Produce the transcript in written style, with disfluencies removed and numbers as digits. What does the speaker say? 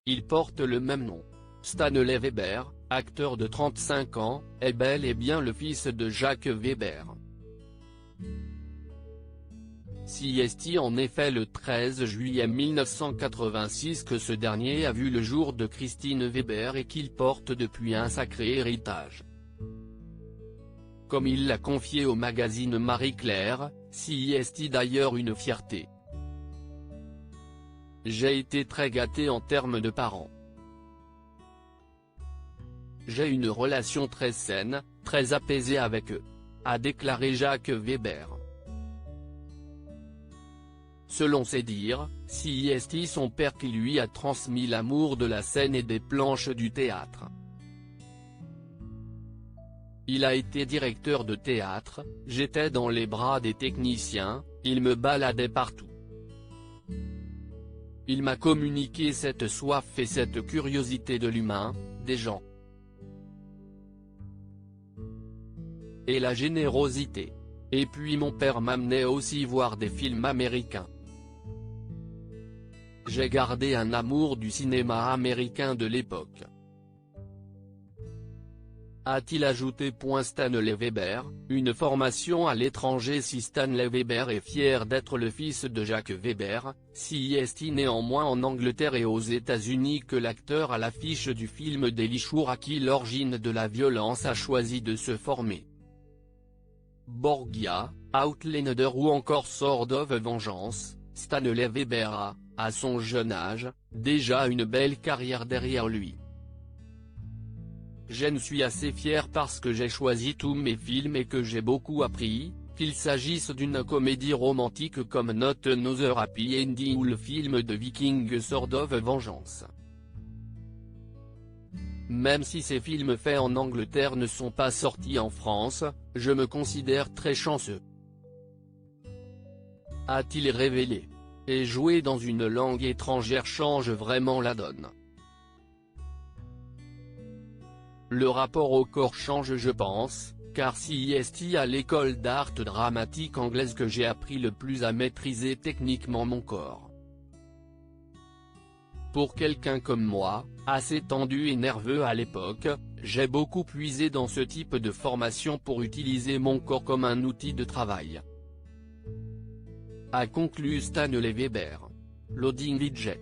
il porte le même nom. Stanley Weber, acteur de 35 ans, est bel et bien le fils de Jacques Weber. C'est en effet le 13 juillet 1986 que ce dernier a vu le jour de Christine Weber et qu'il porte depuis un sacré héritage. Comme il l'a confié au magazine Marie-Claire, c'est d'ailleurs une fierté. J'ai été très gâté en termes de parents. J'ai une relation très saine, très apaisée avec eux, a déclaré Jacques Weber. Selon ses dires, c'est son père qui lui a transmis l'amour de la scène et des planches du théâtre. Il a été directeur de théâtre, j'étais dans les bras des techniciens, il me baladait partout. Il m'a communiqué cette soif et cette curiosité de l'humain, des gens. Et la générosité. Et puis mon père m'amenait aussi voir des films américains. J'ai gardé un amour du cinéma américain de l'époque. A-t-il ajouté. Stanley Weber, une formation à l'étranger. Si Stanley Weber est fier d'être le fils de Jacques Weber, c'est néanmoins en Angleterre et aux États-Unis que l'acteur à l'affiche du film Delishur à qui l'origine de la violence a choisi de se former. Borgia, Outlander ou encore Sword of Vengeance, Stanley Weber a, à son jeune âge, déjà une belle carrière derrière lui. Je ne suis assez fier parce que j'ai choisi tous mes films et que j'ai beaucoup appris, qu'il s'agisse d'une comédie romantique comme Not Another Happy Ending ou le film de Viking Sword of Vengeance. Même si ces films faits en Angleterre ne sont pas sortis en France, je me considère très chanceux. A-t-il révélé. Et jouer dans une langue étrangère change vraiment la donne. Le rapport au corps change je pense, car c'est à l'école d'art dramatique anglaise que j'ai appris le plus à maîtriser techniquement mon corps. Pour quelqu'un comme moi, assez tendu et nerveux à l'époque, j'ai beaucoup puisé dans ce type de formation pour utiliser mon corps comme un outil de travail. A conclu Stanley Weber. Loading Widget.